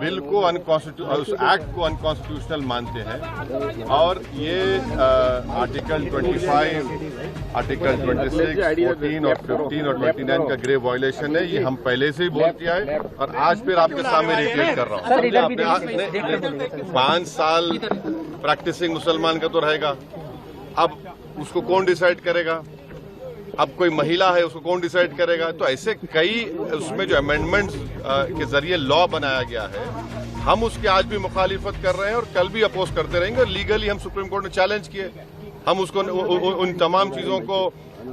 Bill को उस act को अनकॉन्स्टिट्यूशनल मानते हैं और ये आर्टिकल 25, आर्टिकल 26, 14 और 15 और 29 का ग्रेव वायलेशन है। ये हम पहले से ही बोल किया है और आज फिर आपके सामने रिपीट कर रहा हूँ। 5 साल प्रैक्टिसिंग मुसलमान का तो रहेगा, अब उसको कौन डिसाइड करेगा? अब कोई महिला है उसको कौन डिसाइड करेगा? तो ऐसे कई उसमें जो अमेंडमेंट्स के जरिए लॉ बनाया गया है, हम उसके आज भी मुखालिफत कर रहे हैं और कल भी अपोज करते रहेंगे। और लीगली हम सुप्रीम कोर्ट में चैलेंज किए, हम उसको उन तमाम चीजों को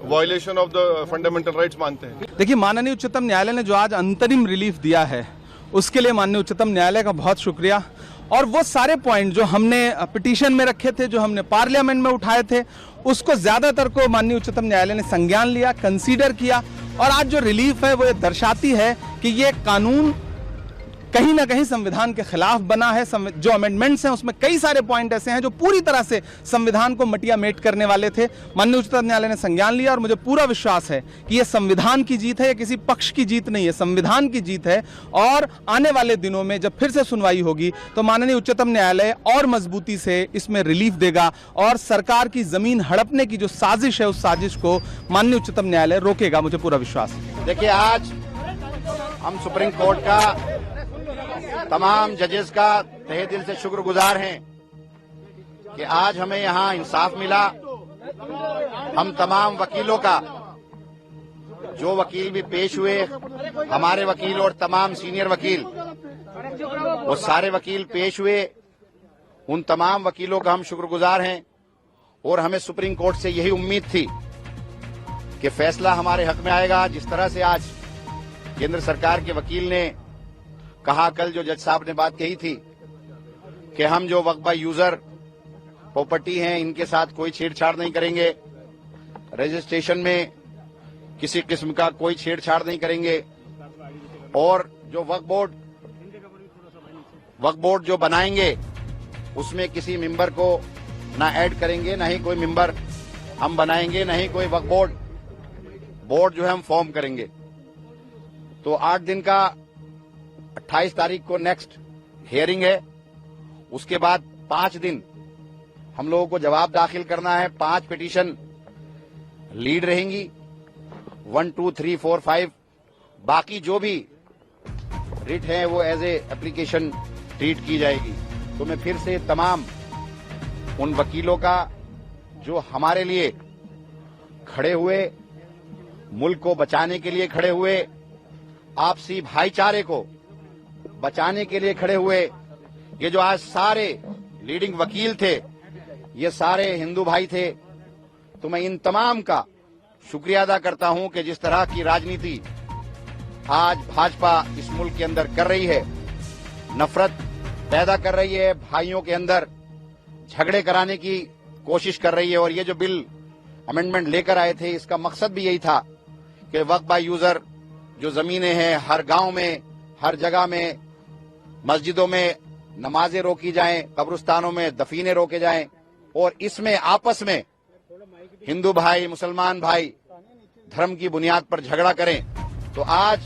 violation of the fundamental rights मानते हैं। देखिए, माननीय उच्चतम न्यायालय ने जो आज अंतरिम रिलीफ दिया है उसके लिए माननीय उच्चतम न्यायालय का बहुत शुक्रिया। और वो सारे पॉइंट जो हमने पिटीशन में रखे थे, जो हमने पार्लियामेंट में उठाए थे, उसको ज्यादातर को माननीय उच्चतम न्यायालय ने संज्ञान लिया, कंसीडर किया। और आज जो रिलीफ है वो ये दर्शाती है कि ये कानून कहीं ना कहीं संविधान के खिलाफ बना है। जो अमेंडमेंट्स हैं उसमें कई सारे पॉइंट ऐसे हैं जो पूरी तरह से संविधान को मटिया मेट करने वाले थे। माननीय उच्चतम न्यायालय ने संज्ञान लिया और मुझे पूरा विश्वास है कि यह संविधान की जीत है, यह किसी पक्ष की जीत नहीं है, संविधान की जीत है। और आने वाले दिनों में जब फिर से सुनवाई होगी तो माननीय उच्चतम न्यायालय और मजबूती से इसमें रिलीफ देगा और सरकार की जमीन हड़पने की जो साजिश है उस साजिश को माननीय उच्चतम न्यायालय रोकेगा, मुझे पूरा विश्वास है। देखिए, आज हम सुप्रीम कोर्ट का तमाम जजेस का तहे दिल से शुक्रगुजार हैं कि आज हमें यहां इंसाफ मिला। हम तमाम वकीलों का, जो वकील भी पेश हुए, हमारे वकील और तमाम सीनियर वकील, वो सारे वकील पेश हुए, उन तमाम वकीलों का हम शुक्रगुजार हैं। और हमें सुप्रीम कोर्ट से यही उम्मीद थी कि फैसला हमारे हक में आएगा। जिस तरह से आज केंद्र सरकार के वकील ने कहा, कल जो जज साहब ने बात कही थी कि हम जो वक्फ बाय यूजर प्रॉपर्टी हैं इनके साथ कोई छेड़छाड़ नहीं करेंगे, रजिस्ट्रेशन में किसी किस्म का कोई छेड़छाड़ नहीं करेंगे, और जो वक्फ बोर्ड जो बनाएंगे उसमें किसी मेंबर को ना ऐड करेंगे, ना ही कोई मेंबर हम बनाएंगे, ना ही कोई वक्फ बोर्ड जो है हम फॉर्म करेंगे। तो 8 दिन का 28 तारीख को नेक्स्ट हियरिंग है। उसके बाद 5 दिन हम लोगों को जवाब दाखिल करना है। 5 पिटीशन लीड रहेंगी, 1, 2, 3, 4, 5। बाकी जो भी रिट है वो एज ए एप्लीकेशन ट्रीट की जाएगी। तो मैं फिर से तमाम उन वकीलों का जो हमारे लिए खड़े हुए, मुल्क को बचाने के लिए खड़े हुए, आपसी भाईचारे को बचाने के लिए खड़े हुए, ये जो आज सारे लीडिंग वकील थे, ये सारे हिंदू भाई थे। तो मैं इन तमाम का शुक्रिया अदा करता हूं कि जिस तरह की राजनीति आज भाजपा इस मुल्क के अंदर कर रही है, नफरत पैदा कर रही है, भाइयों के अंदर झगड़े कराने की कोशिश कर रही है। और ये जो बिल अमेंडमेंट लेकर आए थे, इसका मकसद भी यही था कि वक्फ बाय यूजर जो जमीनें हैं, हर गांव में, हर जगह में, मस्जिदों में नमाजें रोकी जाएं, कब्रिस्तानों में दफीने रोके जाएं, और इसमें आपस में हिंदू भाई, मुसलमान भाई धर्म की बुनियाद पर झगड़ा करें। तो आज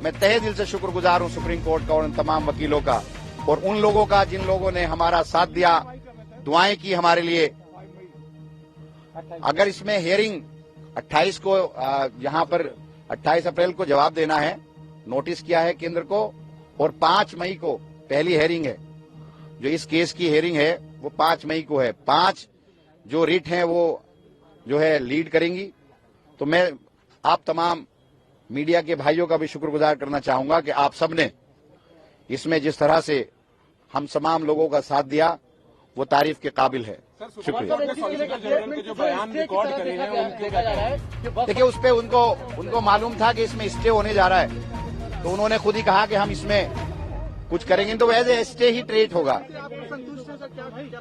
मैं तहे दिल से शुक्रगुजार हूं सुप्रीम कोर्ट का और उन तमाम वकीलों का और उन लोगों का जिन लोगों ने हमारा साथ दिया, दुआएं की हमारे लिए। अगर इसमें हियरिंग 28 को, यहां पर 28 अप्रैल को जवाब देना है, नोटिस किया है केंद्र को, और 5 मई को पहली हेयरिंग है। जो इस केस की हेयरिंग है वो 5 मई को है। 5 जो रिट हैं वो जो है लीड करेंगी। तो मैं आप तमाम मीडिया के भाइयों का भी शुक्रगुजार करना चाहूंगा कि आप सबने इसमें जिस तरह से हम तमाम लोगों का साथ दिया वो तारीफ के काबिल है। शुक्रिया। देखिए, उस पे उनको मालूम था कि इसमें स्टे होने जा रहा है, तो उन्होंने खुद ही कहा कि हम इसमें कुछ करेंगे, तो एज ए स्टे ही ट्रीट होगा।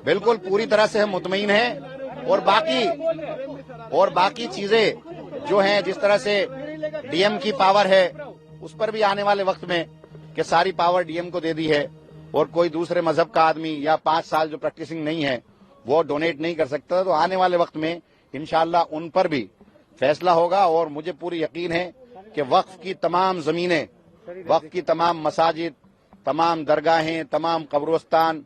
बिल्कुल पूरी तरह से हम मुतमईन हैं। और बाकी चीजें जो हैं, जिस तरह से डीएम की पावर है, उस पर भी आने वाले वक्त में कि सारी पावर डीएम को दे दी है, और कोई दूसरे मजहब का आदमी या 5 साल जो प्रैक्टिसिंग नहीं है वो डोनेट नहीं कर सकता। तो आने वाले वक्त में इंशाअल्लाह उन पर भी फैसला होगा। और मुझे पूरी यकीन है कि वक्फ की तमाम जमीनें, वक्फ की तमाम मसाजिद, तमाम दरगाहें, तमाम कब्रिस्तान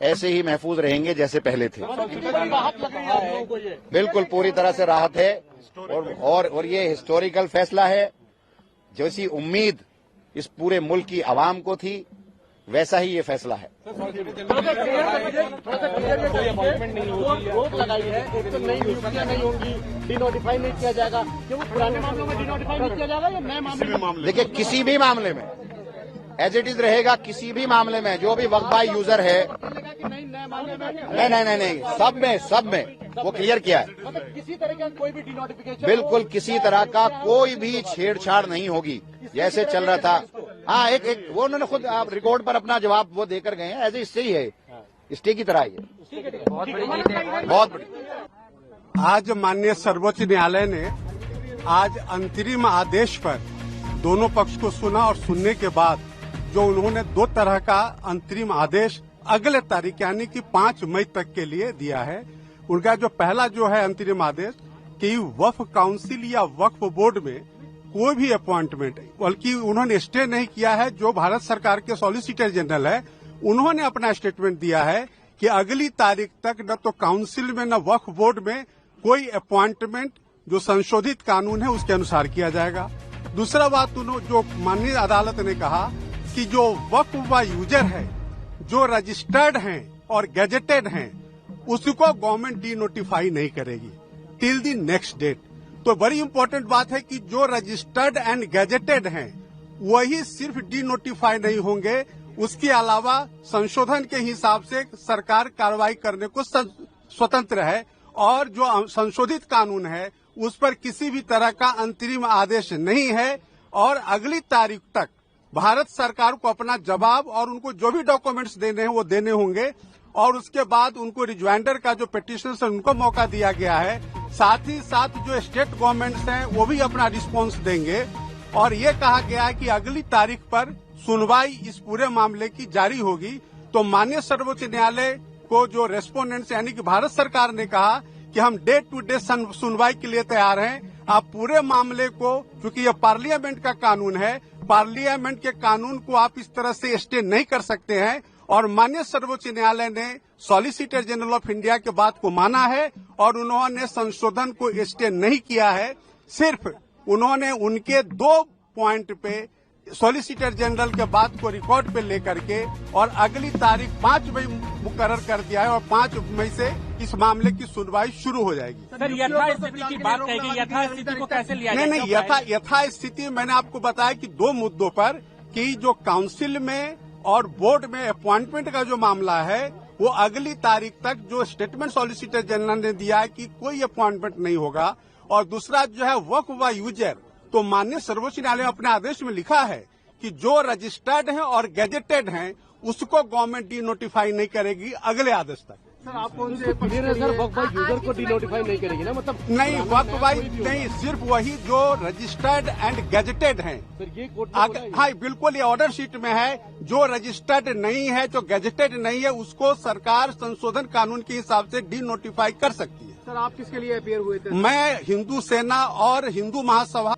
ऐसे ही महफूज रहेंगे जैसे पहले थे। बिल्कुल पूरी तरह से राहत है और ये हिस्टोरिकल फैसला है। जैसी उम्मीद इस पूरे मुल्क की आवाम को थी वैसा ही ये फैसला है। रोक लगाई है, एक तो नई नियुक्तियां नहीं होंगी, डिनोटिफाई नहीं किया जाएगा, क्यों पुराने मामलों में डिनोटिफाई नहीं किया जाएगा या नए मामले में? देखिए किसी भी मामले में एज इट इज रहेगा। किसी भी मामले में जो भी वक्फ बाय यूजर है, नहीं, सब में वो क्लियर किया है। मतलब किसी तरह का कोई भी डिनोटिफिकेशन, बिल्कुल किसी तरह का कोई भी छेड़छाड़ नहीं होगी जैसे चल रहा था। हाँ, एक वो उन्होंने खुद आप रिकॉर्ड पर अपना जवाब वो देकर गए हैं। ऐसे इससे ही है, स्टे की तरह ही है। बहुत बड़ी। आज माननीय सर्वोच्च न्यायालय ने आज अंतरिम आदेश पर दोनों पक्ष को सुना और सुनने के बाद जो उन्होंने 2 तरह का अंतरिम आदेश अगले तारीख यानी कि 5 मई तक के लिए दिया है। उनका जो पहला जो है अंतरिम आदेश कि वक्फ काउंसिल या वक्फ बोर्ड में कोई भी अपॉइंटमेंट, बल्कि उन्होंने स्टे नहीं किया है। जो भारत सरकार के सॉलिसिटर जनरल है उन्होंने अपना स्टेटमेंट दिया है कि अगली तारीख तक न तो काउंसिल में न वक्फ बोर्ड में कोई अपॉइंटमेंट जो संशोधित कानून है उसके अनुसार किया जाएगा। दूसरा बात जो माननीय अदालत ने कहा कि जो वक्फ व यूजर है जो रजिस्टर्ड हैं और गैजेटेड हैं उसको गवर्नमेंट डी नोटिफाई नहीं करेगी टिल द नेक्स्ट डेट। तो बड़ी इंपॉर्टेंट बात है कि जो रजिस्टर्ड एंड गैजेटेड हैं वही सिर्फ डी नोटिफाई नहीं होंगे, उसके अलावा संशोधन के हिसाब से सरकार कार्रवाई करने को स्वतंत्र है और जो संशोधित कानून है उस पर किसी भी तरह का अंतरिम आदेश नहीं है। और अगली तारीख तक भारत सरकार को अपना जवाब और उनको जो भी डॉक्यूमेंट्स देने हैं वो देने होंगे और उसके बाद उनको रिज्वाइंडर का जो पिटीशन है उनको मौका दिया गया है। साथ ही साथ जो स्टेट गवर्नमेंट्स हैं वो भी अपना रिस्पॉन्स देंगे और ये कहा गया है कि अगली तारीख पर सुनवाई इस पूरे मामले की जारी होगी। तो माननीय सर्वोच्च न्यायालय को जो रेस्पोंडेंट्स यानी कि भारत सरकार ने कहा कि हम डे टू डे सुनवाई के लिए तैयार हैं। आप पूरे मामले को, क्योंकि ये पार्लियामेंट का कानून है, पार्लियामेंट के कानून को आप इस तरह से स्टे नहीं कर सकते हैं। और माननीय सर्वोच्च न्यायालय ने सॉलिसिटर जनरल ऑफ इंडिया के बात को माना है और उन्होंने संशोधन को स्टे नहीं किया है। सिर्फ उन्होंने उनके 2 पॉइंट पे सॉलिसिटर जनरल के बात को रिकॉर्ड पे लेकर के और अगली तारीख 5 मई मुकर्रर कर दिया है और 5 मई से इस मामले की सुनवाई शुरू हो जाएगी। सर, यथास्थिति की बात कहेगी, यथास्थिति को कैसे लिया जाए? नहीं, यथास्थिति मैंने आपको बताया कि 2 मुद्दों पर कि जो काउंसिल में और बोर्ड में अपॉइंटमेंट का जो मामला है वो अगली तारीख तक जो स्टेटमेंट सॉलिसिटर जनरल ने दिया है कि कोई अपॉइंटमेंट नहीं होगा। और दूसरा जो है वक्फ व यूजर, तो माननीय सर्वोच्च न्यायालय ने अपने आदेश में लिखा है कि जो रजिस्टर्ड हैं और गैजेटेड हैं उसको गवर्नमेंट डी नोटिफाई नहीं करेगी अगले आदेश तक। सर आप कौन से सर वक्फ बाय यूजर को डिनोटिफाई नहीं करेगी ना? मतलब नहीं, वक्फ बाय नहीं, सिर्फ वही जो रजिस्टर्ड एंड गैजेटेड हैं। ये हाँ बिल्कुल, ये ऑर्डर शीट में है। जो रजिस्टर्ड नहीं है, जो गैजेटेड नहीं है, उसको सरकार संशोधन कानून के हिसाब से डी नोटिफाई कर सकती है। सर आप किसके लिए अपीयर हुए थे? मैं हिंदू सेना और हिंदू महासभा